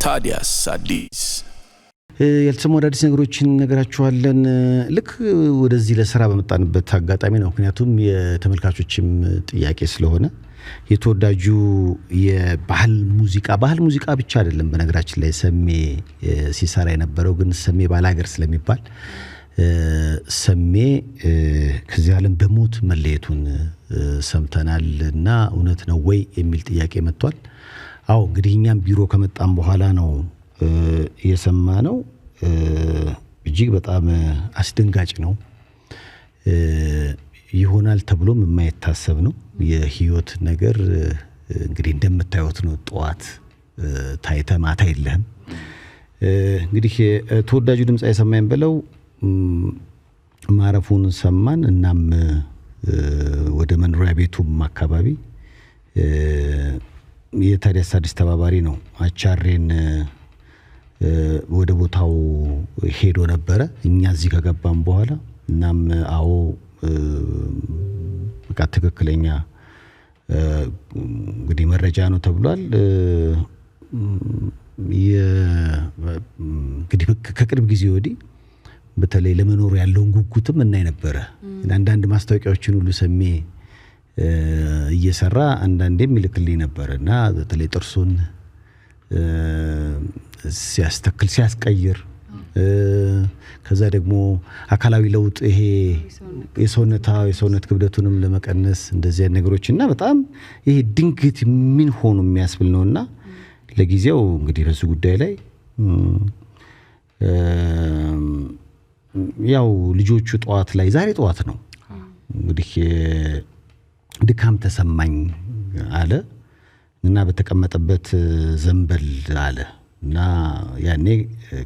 ታዲያስ አዲስ ያልተሰሙ አዳዲስ ነገሮችን ነገራችኋለን ልክ ወደዚህ ለሥራ በመጣንበት አጋጣሚ ነው ምክንያቱም የተመልካቾችም ጥያቄ ስለሆነ የተወዳጁ የባህል ሙዚቃ ብቻ አይደለም በነገራችን ላይ ሰሜ ሲሰራ የነበረው ግን ሰሜ ባላገር ስለሚባል ሰሜ ከዚህ ዓለም በሞት መለየቱን ሰምተናልና እውነት ነው ወይ የሚል ጥያቄ መጥቷል አው እንግዲህ እኛም ቢሮ ከመጣን በኋላ ነው የሰማነው እጅግ በጣም አስደንጋጭ ነው ይሆናል ተብሎም የማይታሰብ ነው የህይወት ነገር እንግዲህ እንደምታዩት ነው ጧት ታይተ ማታ የለህም እንግዲህ ተወዳጁ ድምጻ የሰማይን በለው ማረፉን ሰማን እናም ወደ መኖሪያ ቤቱም አካባቢ የታዲያስ አዲስ ተባባሪ ነው አቻሬን ወደ ቦታው ሄዶ ነበር እኛ እዚህ ከገባን በኋላ እናም አዎ በቃ ትክክለኛ እንግዲህ መረጃ ነው ተብሏል እንግዲህ ከቅርብ ጊዜ ወዲህ በተለይ ለመኖር ያለውን ጉጉትም እናይ ነበር አንዳንድ ማስታወቂያዎችን ሁሉ ሰሜ እየሰራ አንዳንዴም ይልክልኝ ነበርና በተለይ ጥርሱን ሲያስተክል ሲያስቀይር ከዛ ደግሞ ምን ለውጥ ይሄ የሰውነት ክብደቱንም ለመቀነስ እንደዚህ ነገሮችና በጣም ይሄ ድንግት ምን ሆኖ የሚያስብል ነውና ለጊዜው እንግዲህ በሱ ጉዳይ ላይ ያው ልጆቹ ጧት ላይ ዛሬ ጧት ነው እንግዲህ ድካም ተሰማኝ አለ እና በተቀመጠበት ዘንበል አለ እና ያኔ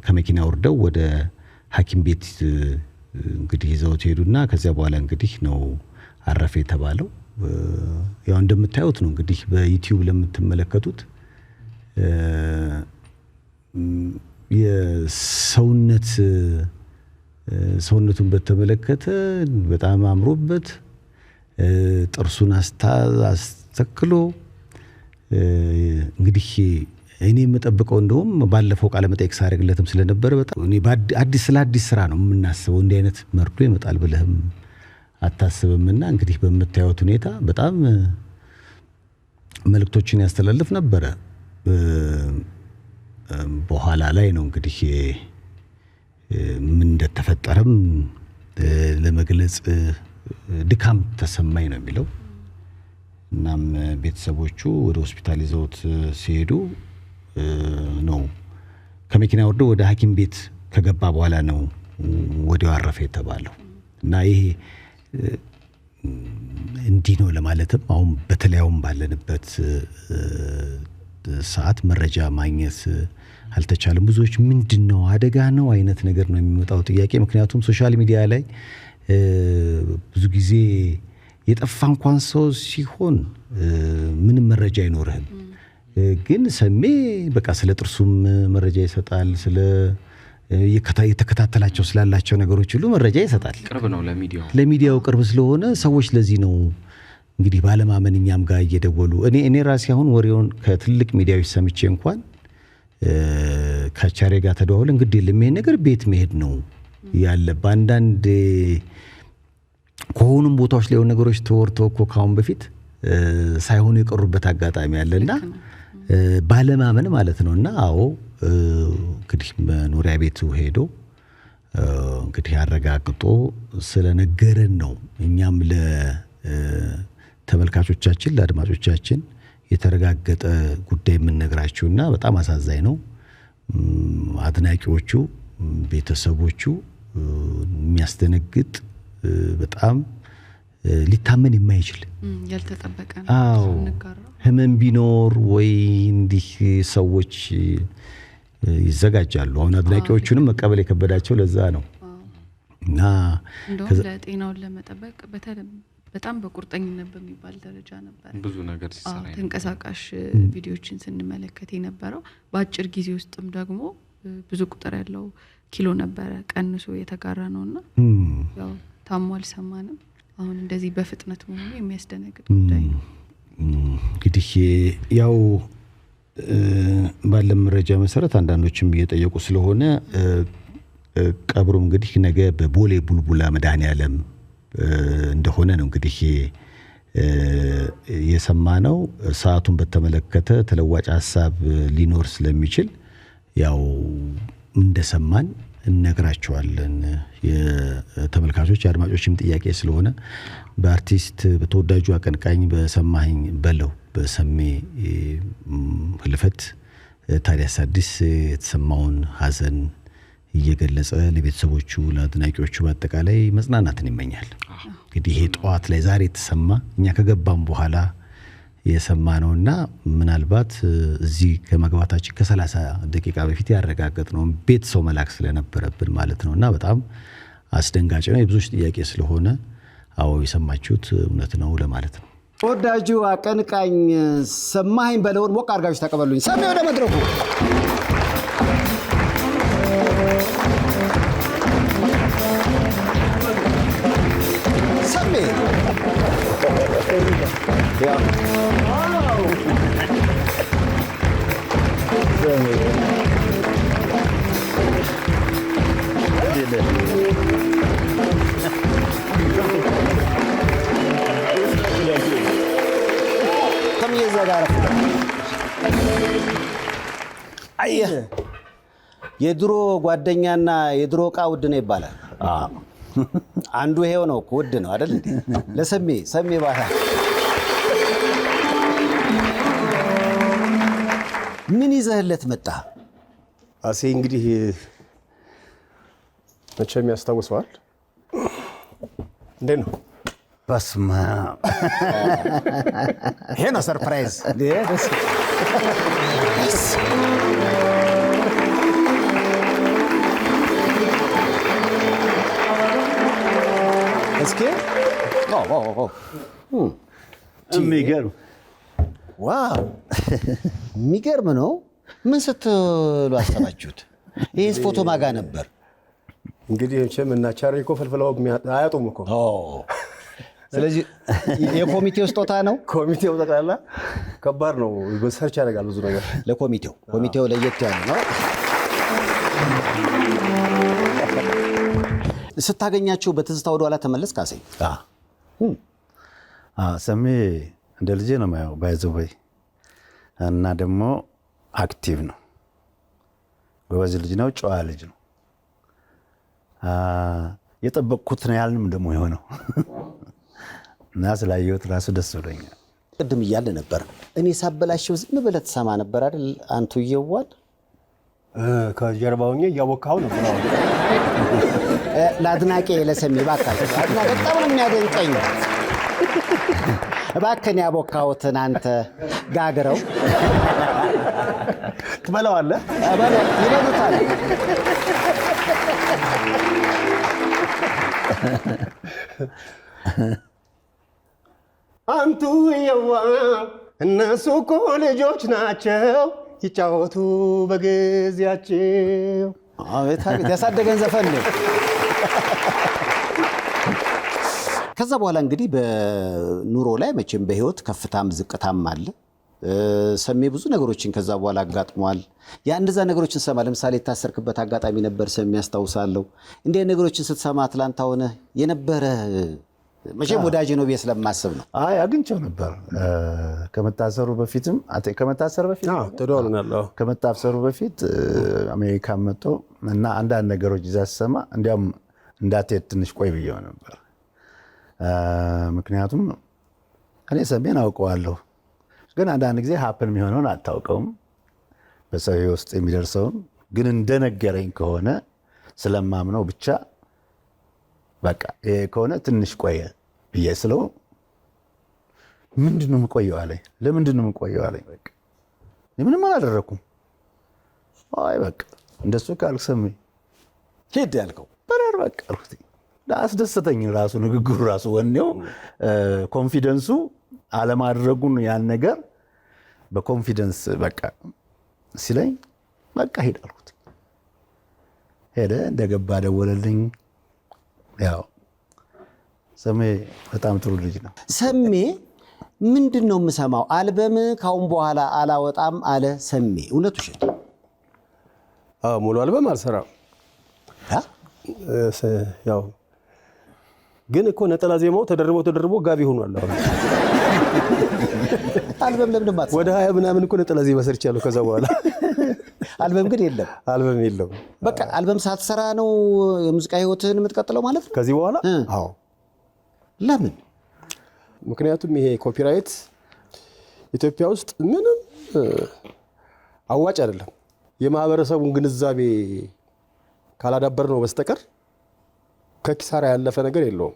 ከመኪና ወርደው ወደ ሐኪም ቤት እንግዲህ ይዘውት ሄዱና ከዚያ በኋላ እንግዲህ ነው አረፈ የተባለው ያው እንደምታዩት ነው እንግዲህ በዩቲዩብ ለምትመለከቱት ሰውነቱን በተመለከተ በጣም አምሮበት ጥርሱን አስተክሎ እንግዲህ እኔ የምጠብቀው እንደውም ባለፈው ቃለ መጠይቅ ሳረግለትም ስለነበረ በጣም እኔ አዲስ ስራ ነው የምናስበው እንዲህ አይነት መርዶ ይመጣል ብለህም አታስብምና እንግዲህ በመታየት ሁኔታ በጣም መልእክቶችን ያስተላልፍ ነበር በኋላ ላይ ነው እንግዲህ ምን እንደተፈጠረም ለመግለጽ ድካም ተሰማኝ ነው የሚለው እናም ቤተሰቦቹ ወደ ሆስፒታል ይዘውት ሲሄዱ ነው ከመኪና ወርዶ ወደ ሐኪም ቤት ከገባ በኋላ ነው ወዲያው አረፈ የተባለው እና ይሄ እንዲህ ነው ለማለትም አሁን በተለያውም ባለንበት ሰዓት መረጃ ማግኘት አልተቻለም ብዙዎች ምንድነው አደጋ ነው አይነት ነገር ነው የሚመጣው ጥያቄ ምክንያቱም ሶሻል ሚዲያ ላይ ብዙ ጊዜ የጠፋ እንኳን ሰው ሲሆን ምንም መረጃ አይኖርህም ግን ሰሜ በቃ ስለ ጥርሱም መረጃ ይሰጣል ስለ የተከታተላቸው ስላላቸው ነገሮች ሁሉ መረጃ ይሰጣል ቅርብ ነው ለሚዲያው ቅርብ ስለሆነ ሰዎች ለዚህ ነው እንግዲህ ባለማመንኛም ጋር እየደወሉ እኔ ራሴ አሁን ወሬውን ከትልቅ ሚዲያዎች ሰምቼ እንኳን ከቻሬ ጋር ተደዋውለን እንግዲህ ለምን ነገር ቤት መሄድ ነው ያለ ባንዳንድ ከሆኑም ቦታዎች ላይ ነገሮች ተወርተው ካሁን በፊት ሳይሆኑ የቀሩበት አጋጣሚ ያለና ባለማመን ማለት ነውና አዎ እንግዲህ መኖሪያ ቤቱ ሄዶ እንግዲህ አረጋግጦ ስለነገረን ነው እኛም ለተመልካቾቻችን ለአድማጮቻችን የተረጋገጠ ጉዳይ የምንነግራችሁና በጣም አሳዛኝ ነው አድናቂዎቹ ቤተሰቦቹ የሚያስደነግጥ በጣም ሊታመን የማይችል ያልተጠበቀ ነው ህመም ቢኖር ወይ እንዲህ ሰዎች ይዘጋጃሉ አሁን አድናቂዎቹንም መቀበል የከበዳቸው ለዛ ነው እና ለጤናውን ለመጠበቅ በጣም በቁርጠኝነት በሚባል ደረጃ ነበር ብዙ ነገር ሲሰራ ተንቀሳቃሽ ቪዲዮዎችን ስንመለከት የነበረው በአጭር ጊዜ ውስጥም ደግሞ ብዙ ቁጥር ያለው ኪሎ ነበር ቀንሶ የተጋራ ነውና ያው ታሟል ሰማንም አሁን እንደዚህ በፍጥነት መሆኑ የሚያስደነግጥ ጉዳይ ነው እንግዲህ ያው ባለ መረጃ መሰረት አንዳንዶችም እየጠየቁ ስለሆነ ቀብሩም እንግዲህ ነገ በቦሌ ቡልቡላ መድኃኔዓለም እንደሆነ ነው እንግዲህ የሰማነው። ሰዓቱን በተመለከተ ተለዋጭ ሐሳብ ሊኖር ስለሚችል ያው እንደሰማን እነግራቸዋለን። የተመልካቾች የአድማጮችም ጥያቄ ስለሆነ በአርቲስት በተወዳጁ አቀንቃኝ በሰማኸኝ በለው በሰሜ ህልፈት ታዲያስ አዲስ የተሰማውን ሐዘን እየገለጸ ለቤተሰቦቹ ለአድናቂዎቹ በአጠቃላይ መጽናናትን ይመኛል። እንግዲህ ይሄ ጠዋት ላይ ዛሬ የተሰማ እኛ ከገባም በኋላ የሰማነውና ምናልባት እዚህ ከመግባታችን ከ30 ደቂቃ በፊት ያረጋገጥነው ቤት ሰው መላክ ስለነበረብን ማለት ነውና በጣም አስደንጋጭ ነው። የብዙዎች ጥያቄ ስለሆነ አዎ የሰማችሁት እውነት ነው ለማለት ነው። ተወዳጁ አቀንቃኝ ሰማኸኝ በለውን ሞቅ አድርጋችሁ ተቀበሉኝ። ሰሜ ወደ መድረኩ ሰሜ አየህ የድሮ ጓደኛና የድሮ ዕቃ ውድ ነው ይባላል። አንዱ ይሄው ነው እኮ ውድ ነው አይደል? ለሰሜ ባታ ምን ይዘህለት መጣ? አሴ እንግዲህ መቼም ያስታውሰዋል። እንዴት ነው? በስመ አብ ይሄ ነው ሰርፕራይዝ። እስኪ የሚገርም ዋው የሚገርም ነው። ምን ስትሉ አሰባችሁት? ይህስ ፎቶ ማጋ ነበር? እንግዲህ መቼም እና ቻርሊ እኮ ፈልፍለው አያጡም እኮ። ስለዚህ የኮሚቴው ስጦታ ነው። ኮሚቴው ጠቅላላ ከባድ ነው። ሰርች ያደርጋል ብዙ ነገር ኮሚቴው ለየት ያለ ነው። ስታገኛቸው በትዝታ ወደ ኋላ ተመለስ ካሴ? ሰሜ እንደ ልጄ ነው የማየው ባይዘወይ እና ደግሞ አክቲቭ ነው። ጎበዝ ልጅ ነው። ጨዋ ልጅ ነው። የጠበቅኩት ነው ያልንም ደግሞ የሆነው እና ስላየሁት ራሱ ደስ ብሎኛል። ቅድም እያለ ነበር እኔ ሳበላሸው ዝም ብለህ ትሰማ ነበር አይደል? አንቱ እየዋል ከጀርባው እያወካው ነበር። ለአድናቄ ለሰሜ እባክህ በጣም ነው የሚያደንቀኝ። እባክህን ያቦካሁትን አንተ ጋግረው ትበላዋለህ። ይበሉታል። አንቱ የዋ እነሱ እኮ ልጆች ናቸው ይጫወቱ በጊዜያቸው። አቤት ያሳደገን ዘፈን ነው። ከዛ በኋላ እንግዲህ በኑሮ ላይ መቼም በህይወት ከፍታም ዝቅታም አለ። ሰሜ ብዙ ነገሮችን ከዛ በኋላ አጋጥሟል። እንደዛ ነገሮችን ሰማ። ለምሳሌ የታሰርክበት አጋጣሚ ነበር ሰሜ ያስታውሳለሁ። እንዲህ ነገሮችን ስትሰማ አትላንታ ሆነ የነበረ መቼም ወዳጅ ነው ብዬ ስለማስብ ነው። አግኝቼው ነበር ከመታሰሩ በፊትም ከመታሰሩ በፊት አሜሪካ መጥቶ እና አንዳንድ ነገሮች ይዛ ስሰማ እንዲያውም እንዳትሄድ ትንሽ ቆይ ብዬው ነበር። ምክንያቱም እኔ ሰሜን አውቀዋለሁ፣ ግን አንዳንድ ጊዜ ሀፕን የሚሆነውን አታውቀውም በሰው ውስጥ የሚደርሰውን። ግን እንደነገረኝ ከሆነ ስለማምነው ብቻ በቃ ይሄ ከሆነ ትንሽ ቆየ ብዬ ስለው ምንድነው የምቆየው አለኝ። ለምንድነው የምቆየው አለኝ። በቃ ምንም አላደረኩም። አይ በቃ እንደሱ ካልክ ሰሜ ሄድ ያልከው በራር በቃ አልኩት። አስደሰተኝ ራሱ ንግግሩ ራሱ ወኔው ኮንፊደንሱ አለማድረጉን ያን ነገር በኮንፊደንስ በቃ ሲለኝ በቃ ሄድ አልኩት። ሄደ። እንደገባ ደወለልኝ። ያው ሰሜ በጣም ጥሩ ልጅ ነው። ሰሜ ምንድን ነው የምሰማው? አልበም ካሁን በኋላ አላወጣም አለ ሰሜ። እውነቱ ውሸት? ሙሉ አልበም አልሰራም። ያው ግን እኮ ነጠላ ዜማው ተደርቦ ጋቢ ሆኗል። አልበም ለምን ማለት ወደ 20 ምናምን እኮ ነጠላ ዜማ ሰርቻለሁ። ከዛ በኋላ አልበም ግን የለም። አልበም የለም። በቃ አልበም ሳትሰራ ነው የሙዚቃ ህይወትህን የምትቀጥለው ማለት ነው ከዚህ በኋላ? አዎ። ለምን? ምክንያቱም ይሄ ኮፒራይት ኢትዮጵያ ውስጥ ምንም አዋጭ አይደለም። የማህበረሰቡን ግንዛቤ ካላዳበር ነው በስተቀር ከኪሳራ ያለፈ ነገር የለውም።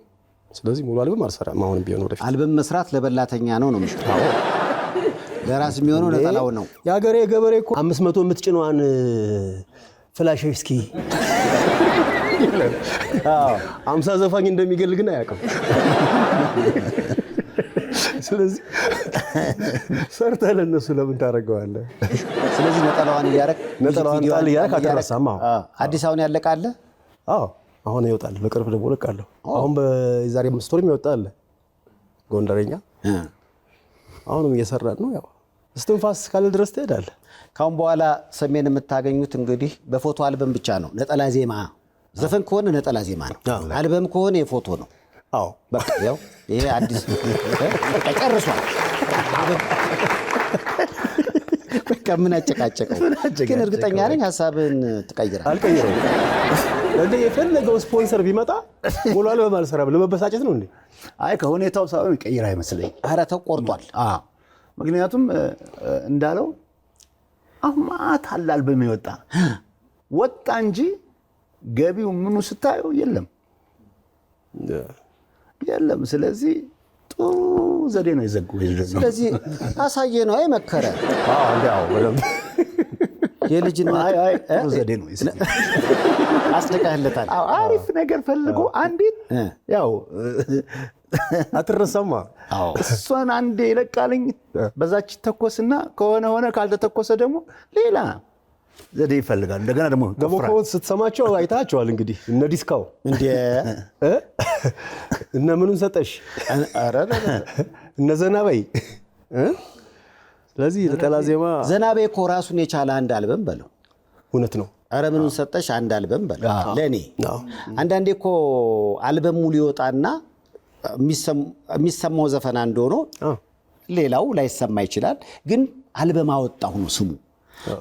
ስለዚህ ሙሉ አልበም አልሰራም። አሁን ቢሆን ወደፊት አልበም መስራት ለበላተኛ ነው የሚለው። አዎ ለራስ የሚሆነው ነጠላው ነው። የሀገሬ ገበሬ እኮ 500 የምትጭነዋን ፍላሽ እስኪ 50 ዘፋኝ እንደሚገል ግን አያውቅም። ስለዚህ ሰርተህ ለእነሱ ለምን ታደርገዋለህ? ስለዚህ ነጠላዋን እያደረክ አትረሳም። አዲስ አሁን ያለቀ አለ? አዎ አሁን ይወጣል። በቅርብ ደግሞ እለቃለሁ። አሁን በዛሬ 5 ወር ይወጣል አለ ጎንደረኛ። አሁንም እየሰራን ነው። ያው እስትንፋስ ካለ ድረስ ትሄዳለህ። ካሁን በኋላ ሰሜን የምታገኙት እንግዲህ በፎቶ አልበም ብቻ ነው። ነጠላ ዜማ ዘፈን ከሆነ ነጠላ ዜማ ነው። አልበም ከሆነ የፎቶ ነው። አዎ በቃ ያው ይሄ አዲስ ጨርሷል። በቃ ምን አጨቃጨቀው? ግን እርግጠኛ ነኝ ሀሳብን ትቀይራለህ። አልቀይረውም። እንደ የፈለገው ስፖንሰር ቢመጣ ሙሉ አልበም አልሰራም። ለመበሳጨት ነው እንዴ? አይ ከሁኔታው ሳይሆን ቀይራ አይመስለኝ። ኧረ ተቆርጧል። ምክንያቱም እንዳለው አሁን ማታ አልበም ወጣ እንጂ ገቢው ምኑ ስታየው የለም። ስለዚህ ጥሩ ዘዴ ነው የዘጉ። ስለዚህ አሳየ ነው አይመከረ የልጅነት ጥሩ ዘዴ ነው አስደቃለታል። አሪፍ ነገር ፈልጎ አንዲት ያው አትረሳማ። እሷን አንዴ ይለቃልኝ በዛች ተኮስና ከሆነ ሆነ ካልተተኮሰ ደግሞ ሌላ ዘዴ ይፈልጋል። እንደገና ደግሞ ገቦኮት ስትሰማቸው አይታቸዋል። እንግዲህ እነ ዲስካው እንዴ እነ ምኑን ሰጠሽ እነ ዘናበይ። ስለዚህ ነጠላ ዜማ ዘናበይ እኮ ራሱን የቻለ አንድ አልበም በለው። እውነት ነው። ኧረ ምኑን ሰጠሽ አንድ አልበም በለው ለኔ። አንዳንዴ እኮ አልበም ሙሉ ይወጣና የሚሰማው ዘፈን አንድ ሆኖ ሌላው ላይሰማ ይችላል። ግን አልበም አወጣሁ ነው ስሙ።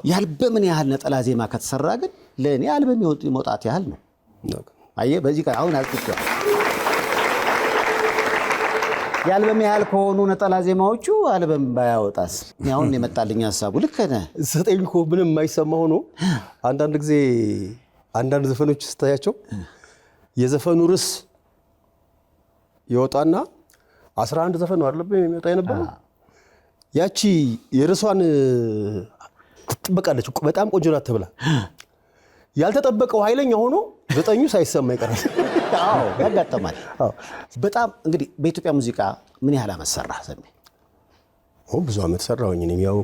የአልበምን ያህል ነጠላ ዜማ ከተሰራ ግን ለእኔ አልበም መውጣት ያህል ነው። አየህ በዚህ ጋር አሁን አልኩት የአልበም ያህል ከሆኑ ነጠላ ዜማዎቹ አልበም ባያወጣስ? አሁን የመጣልኝ ሀሳቡ ልክ ነህ። ዘጠኝ እኮ ምንም የማይሰማ ሆኖ አንዳንድ ጊዜ አንዳንድ ዘፈኖች ስታያቸው የዘፈኑ ርዕስ ይወጣና 11 ዘፈን ነው አይደለም የሚወጣ የነበረው። ያቺ የርዕሷን ትጠበቃለች። በጣም ቆንጆ ናት ተብላ ያልተጠበቀው ኃይለኛ ሆኖ ዘጠኙ ሳይሰማ ይቀራል። አዎ ያጋጥማል። በጣም እንግዲህ በኢትዮጵያ ሙዚቃ ምን ያህል ዓመት ሰራህ ሰሜ? ብዙ ዓመት ሰራሁኝ። እኔም ያው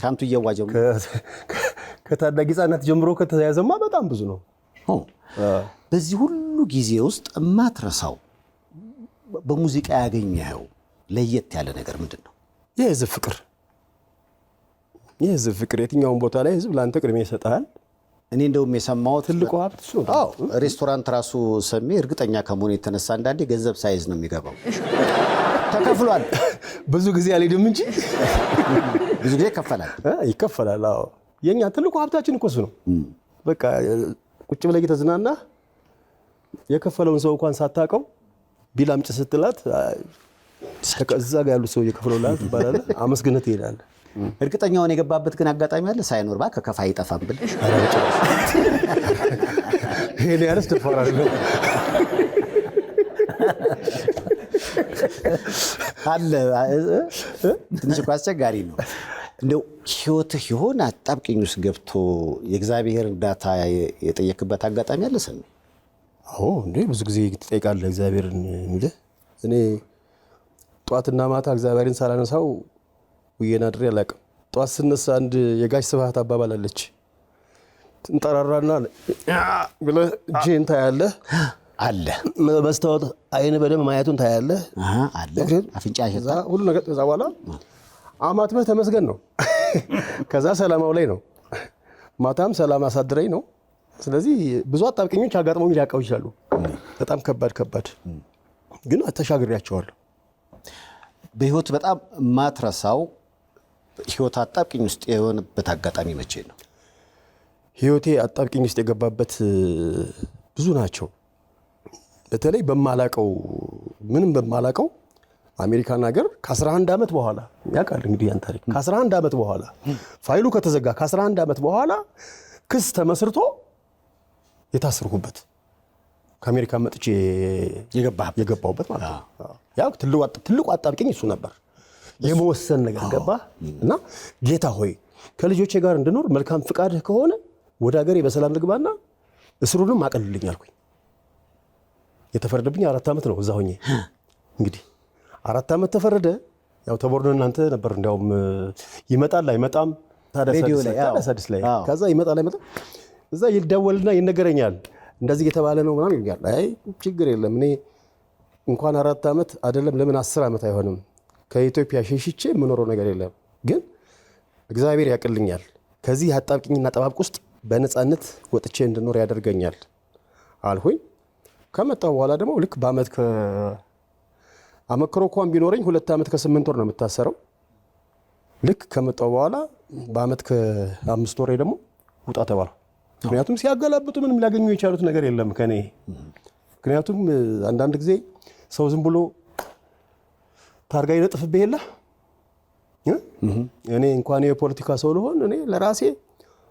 ካንቱ እየዋጀው ከታዳጊ ሕፃናት ጀምሮ ከተያዘማ በጣም ብዙ ነው። በዚህ ሁሉ ጊዜ ውስጥ የማትረሳው በሙዚቃ ያገኘኸው ለየት ያለ ነገር ምንድን ነው? የህዝብ ፍቅር። የህዝብ ፍቅር የትኛውን ቦታ ላይ ህዝብ ለአንተ ቅድሚያ ይሰጣል። እኔ እንደውም የሰማሁት ትልቁ ሀብት እሱ ነው። አዎ ሬስቶራንት ራሱ ሰሜ እርግጠኛ ከመሆኑ የተነሳ አንዳንዴ ገንዘብ ሳይዝ ነው የሚገባው። ተከፍሏል። ብዙ ጊዜ አልሄድም እንጂ ብዙ ጊዜ ይከፈላል። ይከፈላል። አዎ የኛ ትልቁ ሀብታችን እኮ እሱ ነው። በቃ ቁጭ ብለህ እየተዝናና የከፈለውን ሰው እንኳን ሳታውቀው ቢል አምጪ ስትላት እዛ ጋር ያሉት ሰው እየከፈለውላት ትባላለህ። አመስግነህ ትሄዳለህ። እርግጠኛውን የገባበት ግን አጋጣሚ አለ ሳይኖር እባክህ ከፋ አይጠፋም ብለህ ይሄን ያለስ ደፋር አይደለም አለ። ትንሽ እኮ አስቸጋሪ ነው። እንደው ህይወትህ የሆነ አጣብቂኝ ውስጥ ገብቶ የእግዚአብሔር እርዳታ የጠየክበት አጋጣሚ አለ ሰሜ? አዎ እንዴ ብዙ ጊዜ ትጠይቃለህ እግዚአብሔርን። የሚልህ እኔ ጧትና ማታ እግዚአብሔርን ሳላነሳው ውዬና ድሬ አላውቅም። ጧት ስነሳ አንድ የጋሽ ስብሐት አባባል አለች። እንጠራራና ብለህ እጅህን ታያለህ፣ አለ መስታወት አይን በደንብ ማየቱን ታያለህ አለ አፍንጫ ሸታ ሁሉ ነገር ከዛ በኋላ አማትበህ ተመስገን ነው። ከዛ ሰላማው ላይ ነው። ማታም ሰላም አሳድረኝ ነው። ስለዚህ ብዙ አጣብቂኞች አጋጥመው ሊያውቀው ይችላሉ። በጣም ከባድ ግን ተሻግሬያቸዋለሁ። በህይወት በጣም ማትረሳው ህይወት አጣብቂኝ ውስጥ የሆነበት አጋጣሚ መቼ ነው? ህይወቴ አጣብቂኝ ውስጥ የገባበት ብዙ ናቸው። በተለይ ምንም በማላቀው አሜሪካን ሀገር ከ11 ዓመት በኋላ ያውቃል እንግዲህ ያን ታሪክ ከ11 ዓመት በኋላ ፋይሉ ከተዘጋ ከ11 ዓመት በኋላ ክስ ተመስርቶ የታሰርኩበት ከአሜሪካ መጥቼ የገባሁበት ማለት ነው። ያው ትልቁ አጣብቂኝ እሱ ነበር። የመወሰን ነገር ገባ እና ጌታ ሆይ ከልጆቼ ጋር እንድኖር መልካም ፍቃድህ ከሆነ ወደ ሀገሬ በሰላም ልግባና እስሩንም አቀልልኝ አልኩኝ። የተፈረደብኝ 4 ዓመት ነው። እዛ ሆኜ እንግዲህ 4 ዓመት ተፈረደ። ያው ተቦርዶ እናንተ ነበር እንዲያውም ይመጣል አይመጣም ሬዲዮ ላይ ታዲያስ ላይ ከዛ ይመጣል አይመጣም እዛ ይደወልና ይነገረኛል እንደዚህ የተባለ ነው ምናምን ይላል። አይ ችግር የለም እኔ እንኳን 4 ዓመት አይደለም ለምን 10 ዓመት አይሆንም ከኢትዮጵያ ሸሽቼ የምኖረው ነገር የለም፣ ግን እግዚአብሔር ያቅልኛል ከዚህ አጣብቂኝና ጠባብቅ ውስጥ በነፃነት ወጥቼ እንድኖር ያደርገኛል አልሁኝ። ከመጣው በኋላ ደግሞ ልክ በአመት አመክሮ እንኳን ቢኖረኝ 2 ዓመት ከ8 ወር ነው የምታሰረው። ልክ ከመጣው በኋላ በአመት ከ5 ወር ደግሞ ውጣ ተባለ። ምክንያቱም ሲያገላብጡ ምንም ሊያገኙ የቻሉት ነገር የለም ከኔ። ምክንያቱም አንዳንድ ጊዜ ሰው ዝም ብሎ ታርጋ ይለጥፍብህ የለ። እኔ እንኳን የፖለቲካ ሰው ልሆን እኔ ለራሴ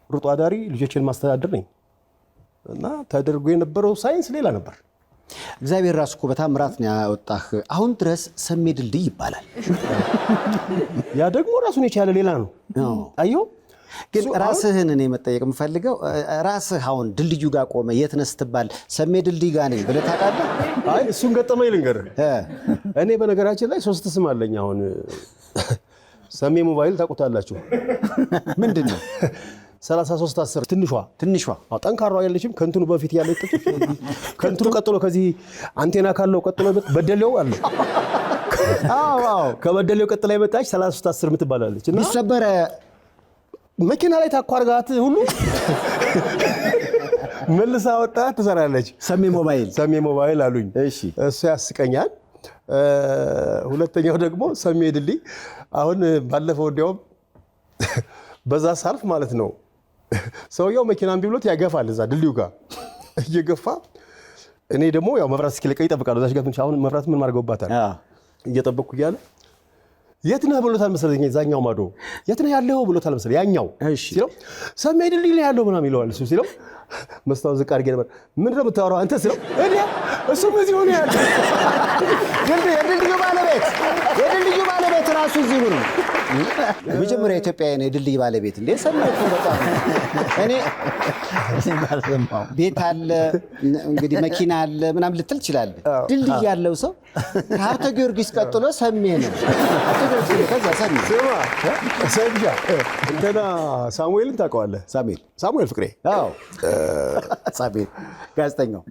ሩጦ አዳሪ ልጆችን ማስተዳደር ነኝ እና ተደርጎ የነበረው ሳይንስ ሌላ ነበር። እግዚአብሔር ራሱ እኮ በታምራት ነው ያወጣህ። አሁን ድረስ ሰሜ ድልድይ ይባላል። ያ ደግሞ ራሱን የቻለ ሌላ ነው። አየሁ። ግን ራስህን እኔ መጠየቅ የምፈልገው ራስህ አሁን ድልድዩ ጋር ቆመ የት ነህ ስትባል ሰሜ ድልድይ ጋር ነኝ ብለህ ታውቃለህ? አይ እሱን ገጠመኝ ልንገርህ። እኔ በነገራችን ላይ 3 ስም አለኝ። አሁን ሰሜ ሞባይል ታውቁታላችሁ? ምንድን ነው? 3310 ትንሿ ጠንካራው ያለችም ከእንትኑ በፊት ያለች ከእንትኑ ቀጥሎ ከዚህ አንቴና ካለው ቀጥሎ በደሌው አለ። ከበደሌው ቀጥላ የመጣች 3310 የምትባላለች እና ቢሰበረ መኪና ላይ ታኳርጋት ሁሉ መልሳ ወጣ ትሰራለች። ሰሜ ሞባይል አሉኝ። እሱ ያስቀኛል። ሁለተኛው ደግሞ ሰሜ ድልድይ። አሁን ባለፈው እንዲያውም በዛ ሳልፍ ማለት ነው ሰውየው መኪናን ቢብሎት ያገፋል እዛ ድልድዩ ጋር እየገፋ እኔ ደግሞ ያው መብራት እስኪለቀኝ እጠብቃለሁ። እዛች ጋር አሁን መብራት ምን ማድርገውባታል እየጠበቅኩ እያለ የት ነህ ብሎታል መሰለኝ እዛኛው ማዶ የት ነህ ያለው ብሎታል መሰለኝ ያኛው ሲለው ሰሜ ድልድይ ላይ ያለው ምናምን ይለዋል። እሱ ሲለው መስታወት ዝቅ አድርጌ ነበር ምንድን ነው የምታወራው አንተ ሲለው እሱም እዚሁ ነው ያለው። የድልድዩ ባለቤት ራሱ እዚሁ ነው። የመጀመሪያ ኢትዮጵያውያን የድልድይ ባለቤት እንዴ ሰማሁ። በጣም እኔ ቤት አለ እንግዲህ መኪና አለ ምናምን ልትል ትችላለህ። ድልድይ ያለው ሰው ከሀብተ ጊዮርጊስ ቀጥሎ ሰሜ ነው። ከዛ ሰሜ ሰብጃ እንትና ሳሙኤልን ታውቀዋለህ? ሳሙኤል ፍቅሬ ሳሙኤል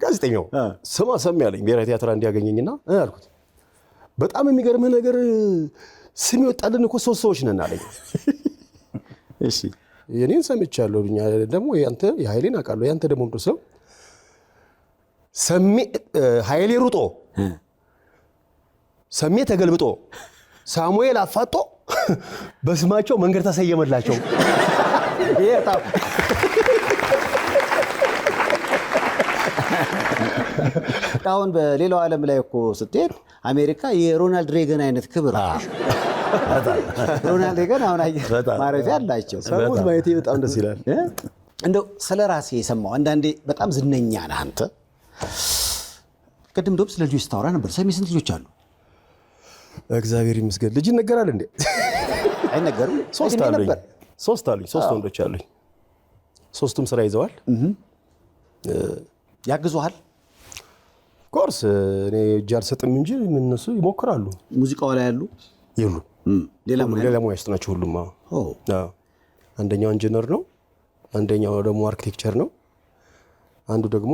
ጋዜጠኛው ስማ ሰሜ አለኝ ብሔራዊ ቲያትር እንዲያገኘኝና አልኩት በጣም የሚገርምህ ነገር ስም ይወጣልን እኮ 3 ሰዎች ነን አለኝ። እሺ የኔን ሰምቻለሁ ደግሞ ያንተ የኃይሌን አውቃለሁ ያንተ ደግሞ ምንድን ነው ሰሜ ኃይሌ ሩጦ ሰሜ ተገልብጦ ሳሙኤል አፋጦ በስማቸው መንገድ ተሰየመላቸው። አሁን በሌላው ዓለም ላይ እኮ ስትሄድ አሜሪካ የሮናልድ ሬገን አይነት ክብር ሮናልድ ሬገን አሁን አየህ ማረፊያ አላቸው። ሰሙት ማየቴ በጣም ደስ ይላል። እንደው ስለ ራሴ የሰማው አንዳንዴ በጣም ዝነኛ ነህ አንተ። ቅድም ደግሞ ስለ ልጆች ስታወራ ነበር። ሰሜ ስንት ልጆች አሉ? እግዚአብሔር ይመስገን። ልጅ ይነገራል እንዴ? አይነገርም። 3 አሉኝ። 3 ወንዶች አሉኝ። 3ቱም ስራ ይዘዋል። ያግዙሃል? ኮርስ እኔ እጅ አልሰጥም እንጂ እነሱ ይሞክራሉ። ሙዚቃው ላይ ያሉ ይሉ ሌላ ሙያ ውስጥ ናቸው ሁሉም። አንደኛው ኢንጂነር ነው፣ አንደኛው ደግሞ አርኪቴክቸር ነው፣ አንዱ ደግሞ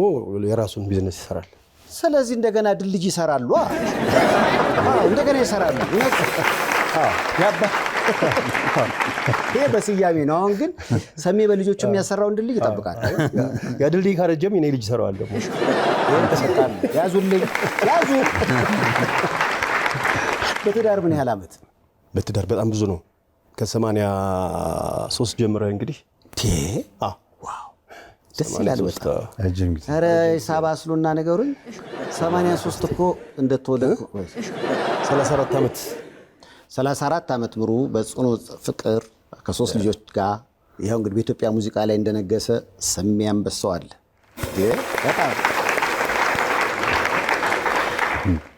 የራሱን ቢዝነስ ይሰራል። ስለዚህ እንደገና ድልድይ ይሰራሉ። እንደገና ይሰራሉ። ይሄ በስያሜ ነው። አሁን ግን ሰሜ በልጆቹ የሚያሰራውን ድልድይ ይጠብቃል። ያ ድልድይ ካረጀም የኔ ልጅ ይሰራዋል ደግሞ። ይሄን ተሰጣለ ያዙልኝ ያዙ። በትዳር ምን ያህል ዓመት? በትዳር በጣም ብዙ ነው። ከ83 ጀምረ እንግዲህ ዋው ደስ ይላል በጣም። ኧረ ሂሳብ አስሉና ነገሩኝ። 83 እኮ እንደተወለድኩ 34 ዓመት ምሩ በጽኑ ፍቅር ከ3 ልጆች ጋር ይኸው እንግዲህ በኢትዮጵያ ሙዚቃ ላይ እንደነገሰ ሰሜ አንበሳው አለ። በጣም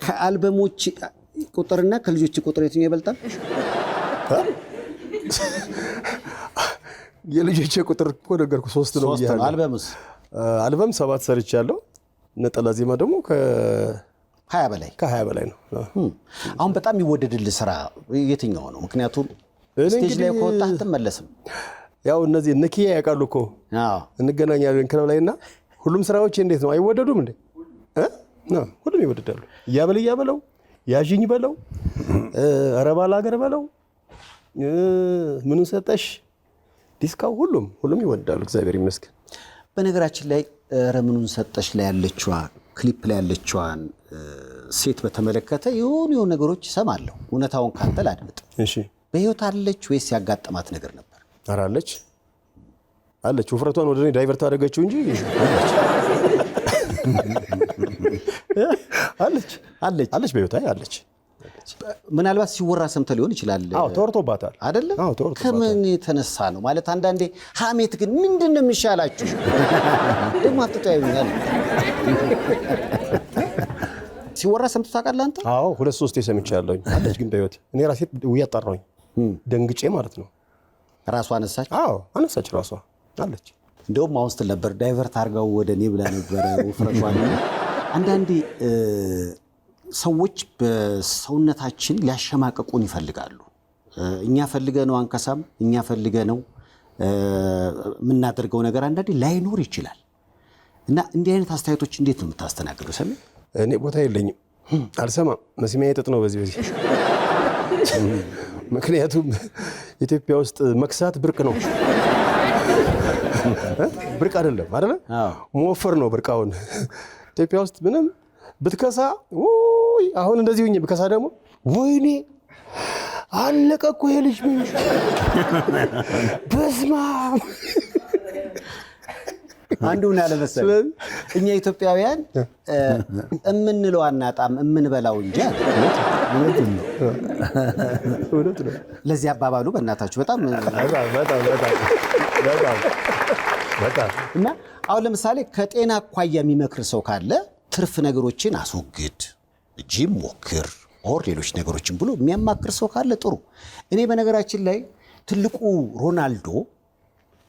ከአልበሞች ቁጥርና ከልጆች ቁጥር የትኛው ይበልጣል? የልጆቼ ቁጥር እኮ ነገርኩ 3 ነው ይያለው። አልበምስ? አልበም 7 ሰርቻለሁ። ነጠላ ዜማ ደግሞ ከ20 በላይ ነው። አሁን በጣም የሚወደድልህ ስራ የትኛው ነው? ምክንያቱም ስቴጅ ላይ ከወጣህ አትመለስም። ያው እነዚህ ንኪያ ያውቃሉ እኮ እንገናኛለን ክለብ ላይና ሁሉም ስራዎች እንዴት ነው አይወደዱም እንዴ? ሁሉም ይወደዳሉ። እያበለው ያዥኝ በለው አረባላ ሀገር በለው ምኑን ሰጠሽ ዲስካው ሁሉም ይወዳሉ። እግዚአብሔር ይመስገን። በነገራችን ላይ ረምኑን ሰጠሽ ላይ ያለችዋ ክሊፕ ላይ ያለችዋን ሴት በተመለከተ የሆኑ ነገሮች ይሰማለሁ። እውነታውን ካንተ ላድምጥ። እሺ፣ በህይወት አለች ወይስ ያጋጠማት ነገር ነበር? ኧረ አለች። ውፍረቷን ወደ እኔ ዳይቨርት አደረገችው እንጂ አለች በህይወት አለች። ምናልባት ሲወራ ሰምተህ ሊሆን ይችላል። ተወርቶባታል አይደለ? ከምን የተነሳ ነው ማለት? አንዳንዴ ሀሜት ግን ምንድን ነው የሚሻላችሁ? ደግሞ አትጠያዩኛል። ሲወራ ሰምተህ ታውቃለህ አንተ? 2-3 ሰምቻለሁ። አለች ግን በህይወት እኔ ራሴ እያጣራሁኝ ደንግጬ ማለት ነው። ራሷ አነሳች? አነሳች ራሷ አለች። እንደውም አሁን ስትል ነበር ዳይቨርት አድርጋው ወደ እኔ ብላ ነበረ ውፍረቷን። አንዳንዴ ሰዎች በሰውነታችን ሊያሸማቀቁን ይፈልጋሉ። እኛ ፈልገ ነው አንከሳም፣ እኛ ፈልገ ነው የምናደርገው ነገር አንዳንዴ ላይኖር ይችላል። እና እንዲህ አይነት አስተያየቶች እንዴት ነው የምታስተናግደው? ሰሜ እኔ ቦታ የለኝም፣ አልሰማም። መስሚያ የጥጥ ነው በዚህ ምክንያቱም ኢትዮጵያ ውስጥ መክሳት ብርቅ ነው። ብርቅ አይደለም አይደለ? መወፈር ነው ብርቃውን። ኢትዮጵያ ውስጥ ምንም ብትከሳ አሁን እንደዚህ ሁኝ ብከሳ ደግሞ ወይኔ አለቀ እኮ ይሄ ልጅ በስማ አንዱ ምን ያለ መሰለህ፣ እኛ ኢትዮጵያውያን እምንለው አናጣም እምንበላው እንጂ። እውነት ነው። ለዚህ አባባሉ በእናታችሁ በጣም እና አሁን ለምሳሌ ከጤና አኳያ የሚመክር ሰው ካለ ትርፍ ነገሮችን አስወግድ፣ ጂም ሞክር፣ ኦር ሌሎች ነገሮችን ብሎ የሚያማክር ሰው ካለ ጥሩ። እኔ በነገራችን ላይ ትልቁ ሮናልዶ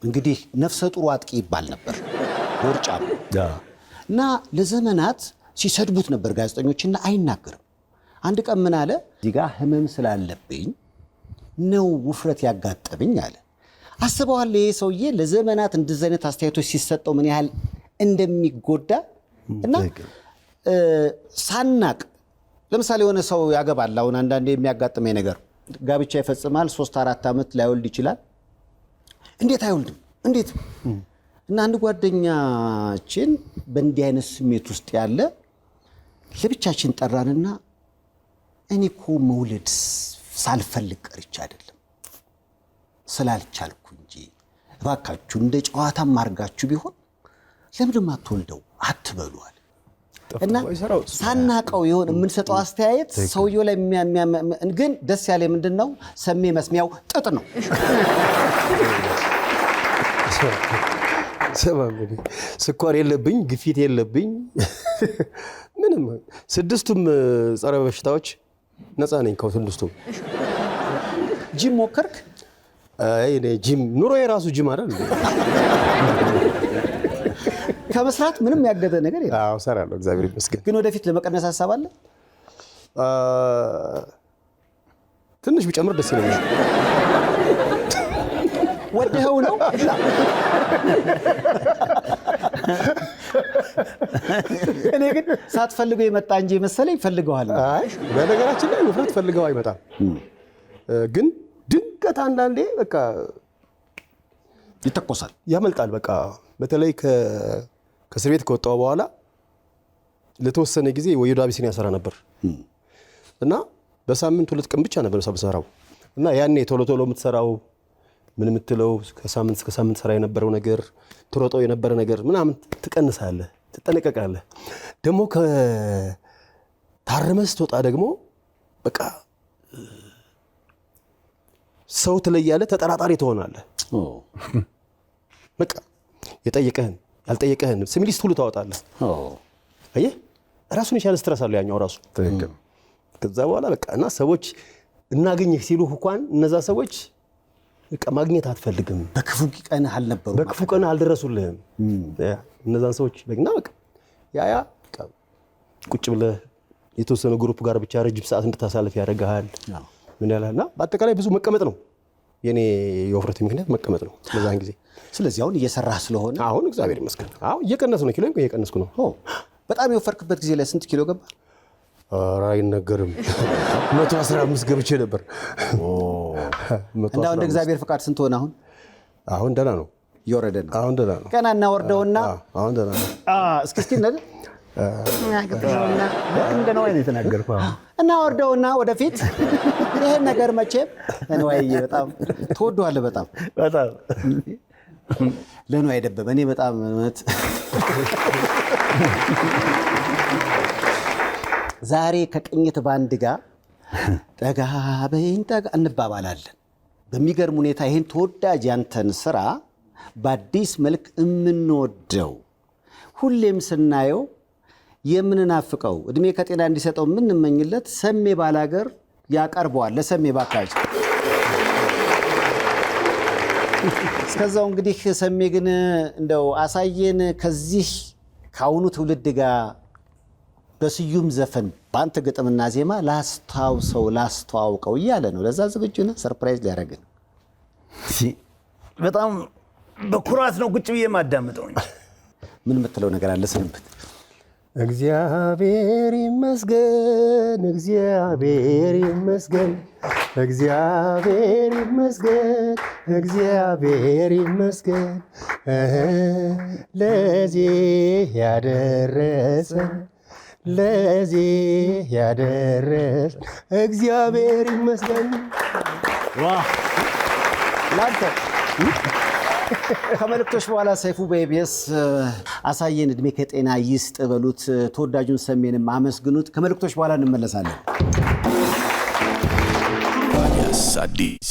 እንግዲህ ነፍሰ ጡሩ አጥቂ ይባል ነበር፣ ቦርጫም እና ለዘመናት ሲሰድቡት ነበር ጋዜጠኞችና አይናገርም። አንድ ቀን ምን አለ? እዚህ ጋር ህመም ስላለብኝ ነው ውፍረት ያጋጠብኝ አለ። አስበዋል ይሄ ሰውዬ ለዘመናት እንደዚህ አይነት አስተያየቶች ሲሰጠው ምን ያህል እንደሚጎዳ እና ሳናቅ ለምሳሌ የሆነ ሰው ያገባል። አሁን አንዳንዴ የሚያጋጥመኝ ነገር ጋብቻ ይፈጽማል፣ 3-4 ዓመት ላይወልድ ይችላል። እንዴት አይወልድም? እንዴት? እና አንድ ጓደኛችን በእንዲህ አይነት ስሜት ውስጥ ያለ ለብቻችን ጠራንና እኔ እኮ መውለድ ሳልፈልግ ቀርቼ አይደለም ስላልቻልኩ እንጂ እባካችሁ እንደ ጨዋታም አድርጋችሁ ቢሆን ለምንድን አትወልደው አትበሉዋል። እና ሳናቀው የሆነ የምንሰጠው አስተያየት ሰውየው ላይ ግን ደስ ያለ ምንድነው ሰሜ መስሚያው ጥጥ ነው። ስኳር የለብኝ፣ ግፊት የለብኝ፣ ምንም 6ቱም ጸረ በሽታዎች ነፃ ነኝ ከ6ቱም። ጂም ሞከርክ? እኔ ጂም ኑሮ የራሱ ጂም አይደል? ከመስራት ምንም ያገደ ነገር የለም። አዎ እሰራለሁ፣ እግዚአብሔር ይመስገን። ግን ወደፊት ለመቀነስ ሀሳብ አለ? ትንሽ ቢጨምር ደስ ይለኛል። ወደኸው ነው? እኔ ግን ሳትፈልገው የመጣ እንጂ መሰለኝ ፈልገዋል። አይ በነገራችን ላይ ውፍረት ፈልገው አይመጣም። ግን ድንገት አንዳንዴ በቃ ይተኮሳል፣ ያመልጣል። በቃ በተለይ ከእስር ቤት ከወጣሁ በኋላ ለተወሰነ ጊዜ ወይዶ አቢሲኒያ ሰራ ነበር እና በሳምንት 2 ቀን ብቻ ነበር ሰራው እና ያኔ ቶሎ ቶሎ የምትሰራው ምን የምትለው ከሳምንት እስከ ሳምንት ሰራ የነበረው ነገር ትሮጠው የነበረ ነገር ምናምን ትቀንሳለህ፣ ትጠነቀቃለህ። ደግሞ ከታረመህ ስትወጣ ደግሞ በቃ ሰው ትለያለህ፣ ተጠራጣሪ ትሆናለህ። በቃ የጠየቀህን ያልጠየቀህን ስሚሊስት ሁሉ ታወጣለህ። አየህ ራሱን የቻለ ስትረስ አለው ያኛው ራሱ። ከዛ በኋላ በቃ እና ሰዎች እናገኝህ ሲሉህ እንኳን እነዛ ሰዎች በቃ ማግኘት አትፈልግም። በክፉ ቀን አልነበሩ፣ በክፉ ቀን አልደረሱልህም እነዛን ሰዎች በግና በቃ ያ ቁጭ ብለህ የተወሰነ ግሩፕ ጋር ብቻ ረጅም ሰዓት እንድታሳልፍ ያደርግሃል። ምን ያላልና በአጠቃላይ ብዙ መቀመጥ ነው የኔ የውፍረት ምክንያት መቀመጥ ነው በዛን ጊዜ። ስለዚህ አሁን እየሰራህ ስለሆነ አሁን እግዚአብሔር ይመስገን አሁን እየቀነስኩ ነው፣ ኪሎ እየቀነስኩ ነው። በጣም የወፈርክበት ጊዜ ላይ ስንት ኪሎ ገባ? ኧረ አይነገርም። 115 ገብቼ ነበር። እንዳው እንደ እግዚአብሔር ፍቃድ ስንት ሆነ አሁን? አሁን ደህና ነው፣ እየወረደ ነው። አሁን ደህና ነው። ቀና እናወርደውና አሁን ደህና ነው። እስኪ ነድ እንደ ነው አይነት የተናገርኩህ እናወርደውና ወደፊት ይሄን ነገር መቼም እንዋይ በጣም ተወዷል። በጣም ለኑ አይደበበ እኔ በጣም እውነት ዛሬ ከቅኝት ባንድ ጋር ጠጋ በይን ጠጋ እንባባላለን። በሚገርም ሁኔታ ይሄን ተወዳጅ ያንተን ስራ በአዲስ መልክ የምንወደው ሁሌም ስናየው የምንናፍቀው እድሜ ከጤና እንዲሰጠው የምንመኝለት ሰሜ ባላገር ያቀርበዋል። ለሰሜ ባካጅ እስከዛው እንግዲህ ሰሜ ግን እንደው አሳየን ከዚህ ካሁኑ ትውልድ ጋር በስዩም ዘፈን በአንተ ግጥምና ዜማ ላስተዋውቀው እያለ ነው። ለዛ ዝግጁ ነህ? ሰርፕራይዝ ሊያደርግን በጣም በኩራት ነው ቁጭ ብዬ የማዳምጠው እንጂ ምን የምትለው ነገር አለ? ስንብት እግዚአብሔር ይመስገን፣ እግዚአብሔር ይመስገን፣ እግዚአብሔር ይመስገን፣ እግዚአብሔር ይመስገን ለዚህ ያደረሰን ለዚህ ያደረሰን እግዚአብሔር ይመስገን። ላንተ ከመልእክቶች በኋላ ሰይፉ በኢቢኤስ አሳየን እድሜ ከጤና ይስጥ በሉት፣ ተወዳጁን ሰሜንም አመስግኑት። ከመልእክቶች በኋላ እንመለሳለን። አዲስ